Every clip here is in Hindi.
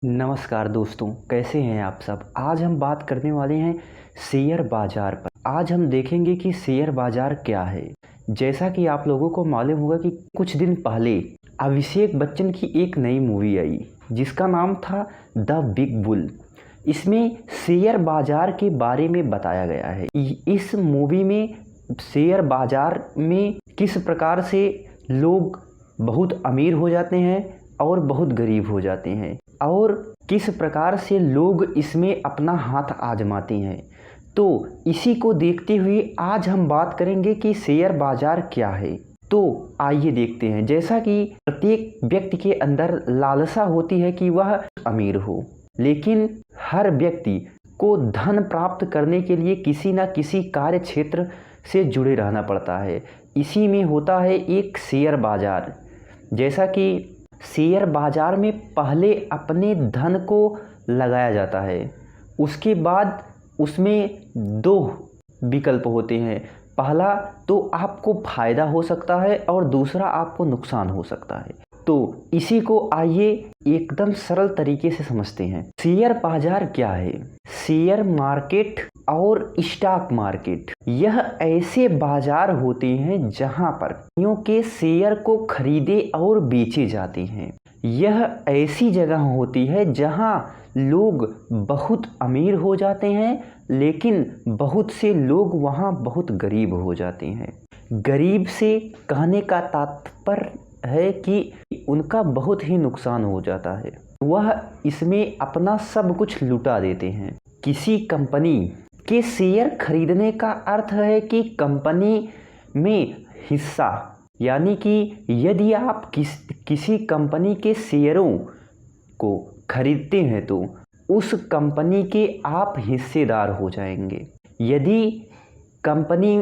नमस्कार दोस्तों, कैसे हैं आप सब। आज हम बात करने वाले हैं शेयर बाजार पर। आज हम देखेंगे कि शेयर बाजार क्या है। जैसा कि आप लोगों को मालूम होगा कि कुछ दिन पहले अभिषेक बच्चन की एक नई मूवी आई जिसका नाम था द बिग बुल। इसमें शेयर बाजार के बारे में बताया गया है। इस मूवी में शेयर बाजार में किस प्रकार से लोग बहुत अमीर हो जाते हैं और बहुत गरीब हो जाते हैं और किस प्रकार से लोग इसमें अपना हाथ आजमाते हैं। तो इसी को देखते हुए आज हम बात करेंगे कि शेयर बाजार क्या है। तो आइए देखते हैं। जैसा कि प्रत्येक व्यक्ति के अंदर लालसा होती है कि वह अमीर हो, लेकिन हर व्यक्ति को धन प्राप्त करने के लिए किसी न किसी कार्य क्षेत्र से जुड़े रहना पड़ता है। इसी में होता है एक शेयर बाजार। जैसा कि शेयर बाजार में पहले अपने धन को लगाया जाता है, उसके बाद उसमें दो विकल्प होते हैं। पहला तो आपको फ़ायदा हो सकता है और दूसरा आपको नुकसान हो सकता है। तो इसी को आइए एकदम सरल तरीके से समझते हैं। शेयर बाजार क्या है? शेयर मार्केट और स्टॉक मार्केट यह ऐसे बाजार होते हैं जहां पर कंपनियों के शेयर को खरीदे और बेचे जाते हैं। यह ऐसी जगह होती है जहां लोग बहुत अमीर हो जाते हैं, लेकिन बहुत से लोग वहां बहुत गरीब हो जाते हैं। गरीब से कहने का तात्पर्य है कि उनका बहुत ही नुकसान हो जाता है। वह इसमें अपना सब कुछ लुटा देते हैं। किसी कंपनी के शेयर खरीदने का अर्थ है कि कंपनी में हिस्सा, यानी कि यदि आप किसी कंपनी के शेयरों को खरीदते हैं तो उस कंपनी के आप हिस्सेदार हो जाएंगे। यदि कंपनी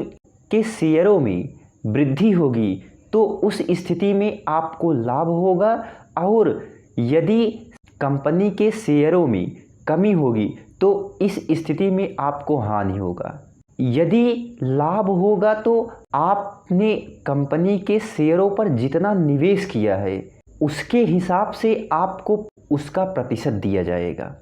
के शेयरों में वृद्धि होगी तो उस स्थिति में आपको लाभ होगा, और यदि कंपनी के शेयरों में कमी होगी तो इस स्थिति में आपको हानि होगा। यदि लाभ होगा तो आपने कंपनी के शेयरों पर जितना निवेश किया है उसके हिसाब से आपको उसका प्रतिशत दिया जाएगा।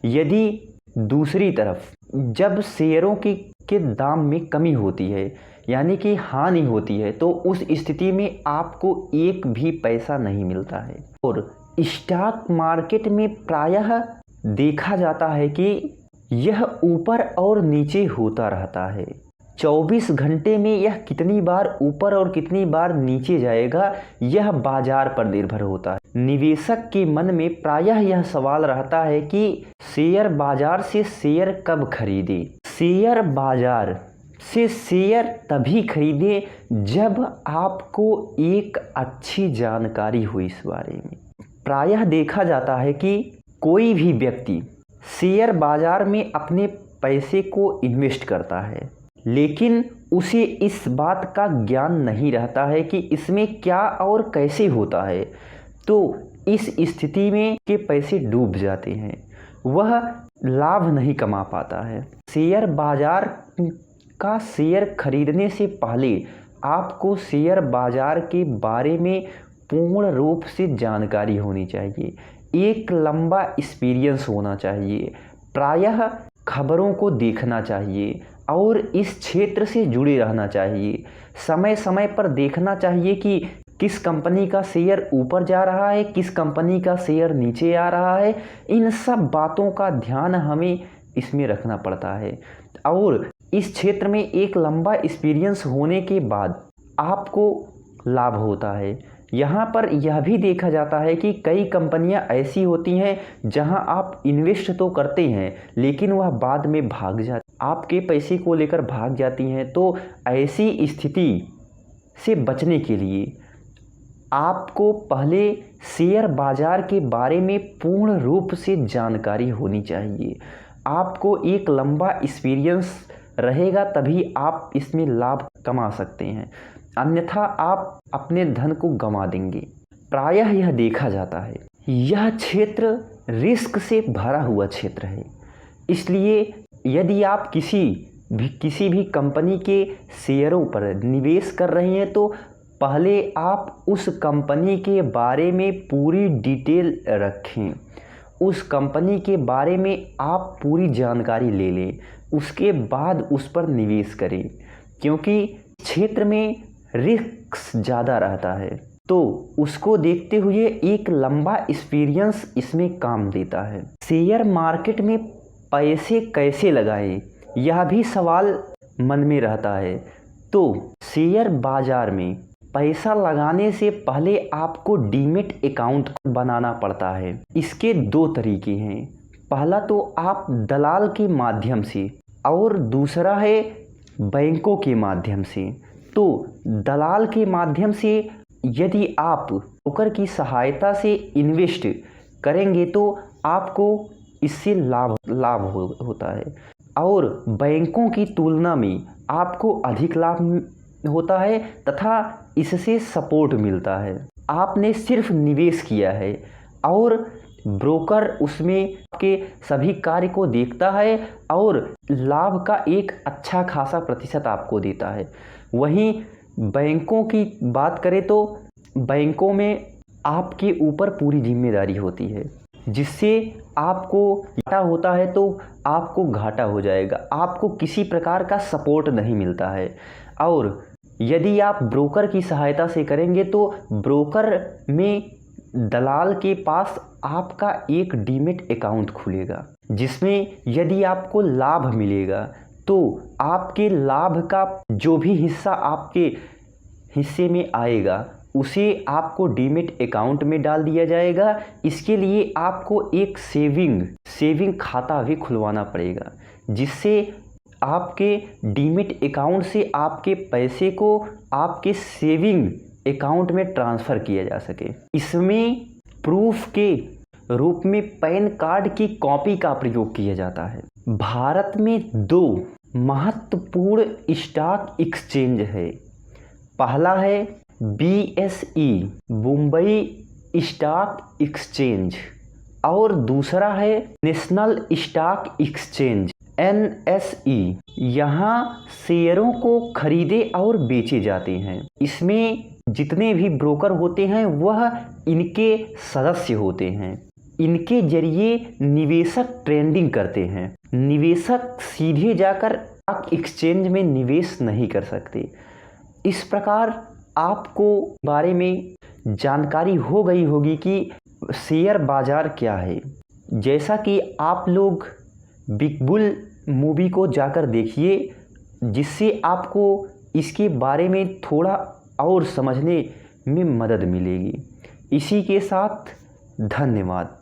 यदि दूसरी तरफ जब शेयरों के दाम में कमी होती है, यानी कि हानि होती है, तो उस स्थिति में आपको एक भी पैसा नहीं मिलता है। और स्टॉक मार्केट में प्रायः देखा जाता है कि यह ऊपर और नीचे होता रहता है। 24 घंटे में यह कितनी बार ऊपर और कितनी बार नीचे जाएगा यह बाजार पर निर्भर होता है। निवेशक के मन में प्रायः यह सवाल रहता है कि शेयर बाजार से शेयर कब खरीदे। शेयर बाजार से शेयर तभी खरीदे जब आपको एक अच्छी जानकारी हो इस बारे में। प्रायः देखा जाता है कि कोई भी व्यक्ति शेयर बाजार में अपने पैसे को इन्वेस्ट करता है, लेकिन उसे इस बात का ज्ञान नहीं रहता है कि इसमें क्या और कैसे होता है। तो इस स्थिति में के पैसे डूब जाते हैं, वह लाभ नहीं कमा पाता है। शेयर बाजार का शेयर खरीदने से पहले आपको शेयर बाजार के बारे में पूर्ण रूप से जानकारी होनी चाहिए, एक लंबा एक्सपीरियंस होना चाहिए, प्रायः खबरों को देखना चाहिए और इस क्षेत्र से जुड़े रहना चाहिए। समय समय पर देखना चाहिए कि किस कंपनी का शेयर ऊपर जा रहा है, किस कंपनी का शेयर नीचे आ रहा है। इन सब बातों का ध्यान हमें इसमें रखना पड़ता है, और इस क्षेत्र में एक लंबा एक्सपीरियंस होने के बाद आपको लाभ होता है। यहाँ पर यह भी देखा जाता है कि कई कंपनियाँ ऐसी होती हैं जहाँ आप इन्वेस्ट तो करते हैं लेकिन वह बाद में भाग जाती, आपके पैसे को लेकर भाग जाती हैं। तो ऐसी स्थिति से बचने के लिए आपको पहले शेयर बाजार के बारे में पूर्ण रूप से जानकारी होनी चाहिए। आपको एक लंबा एक्सपीरियंस रहेगा तभी आप इसमें लाभ कमा सकते हैं, अन्यथा आप अपने धन को गंवा देंगे। प्रायः यह देखा जाता है यह क्षेत्र रिस्क से भरा हुआ क्षेत्र है, इसलिए यदि आप किसी भी कंपनी के शेयरों पर निवेश कर रहे हैं तो पहले आप उस कंपनी के बारे में पूरी डिटेल रखें उस कंपनी के बारे में आप पूरी जानकारी ले लें, उसके बाद उस पर निवेश करें, क्योंकि क्षेत्र में रिस्क ज़्यादा रहता है। तो उसको देखते हुए एक लंबा एक्सपीरियंस इसमें काम देता है। शेयर मार्केट में पैसे कैसे लगाएं, यह भी सवाल मन में रहता है। तो शेयर बाजार में पैसा लगाने से पहले आपको डीमैट अकाउंट बनाना पड़ता है। इसके दो तरीके हैं, पहला तो आप दलाल के माध्यम से और दूसरा है बैंकों के माध्यम से। तो दलाल के माध्यम से यदि आप ब्रोकर की सहायता से इन्वेस्ट करेंगे तो आपको इससे लाभ होता है, और बैंकों की तुलना में आपको अधिक लाभ होता है तथा इससे सपोर्ट मिलता है। आपने सिर्फ निवेश किया है और ब्रोकर उसमें आपके सभी कार्य को देखता है और लाभ का एक अच्छा खासा प्रतिशत आपको देता है। वहीं बैंकों की बात करें तो बैंकों में आपके ऊपर पूरी जिम्मेदारी होती है, जिससे आपको घाटा होता है तो आपको घाटा हो जाएगा, आपको किसी प्रकार का सपोर्ट नहीं मिलता है। और यदि आप ब्रोकर की सहायता से करेंगे तो ब्रोकर में दलाल के पास आपका एक डीमैट अकाउंट खुलेगा, जिसमें यदि आपको लाभ मिलेगा तो आपके लाभ का जो भी हिस्सा आपके हिस्से में आएगा उसे आपको डीमैट अकाउंट में डाल दिया जाएगा। इसके लिए आपको एक सेविंग खाता भी खुलवाना पड़ेगा, जिससे आपके डीमैट अकाउंट से आपके पैसे को आपके सेविंग अकाउंट में ट्रांसफ़र किया जा सके। इसमें प्रूफ के रूप में पैन कार्ड की कॉपी का प्रयोग किया जाता है। भारत में दो महत्वपूर्ण स्टॉक एक्सचेंज है। पहला है BSE बम्बई स्टॉक एक्सचेंज और दूसरा है नेशनल स्टॉक एक्सचेंज NSE। यहाँ शेयरों को खरीदे और बेचे जाते हैं। इसमें जितने भी ब्रोकर होते हैं वह इनके सदस्य होते हैं। इनके जरिए निवेशक ट्रेडिंग करते हैं। निवेशक सीधे जाकर स्टॉक एक्सचेंज में निवेश नहीं कर सकते। इस प्रकार आपको बारे में जानकारी हो गई होगी कि शेयर बाजार क्या है। जैसा कि आप लोग बिग बुल मूवी को जाकर देखिए, जिससे आपको इसके बारे में थोड़ा और समझने में मदद मिलेगी। इसी के साथ धन्यवाद।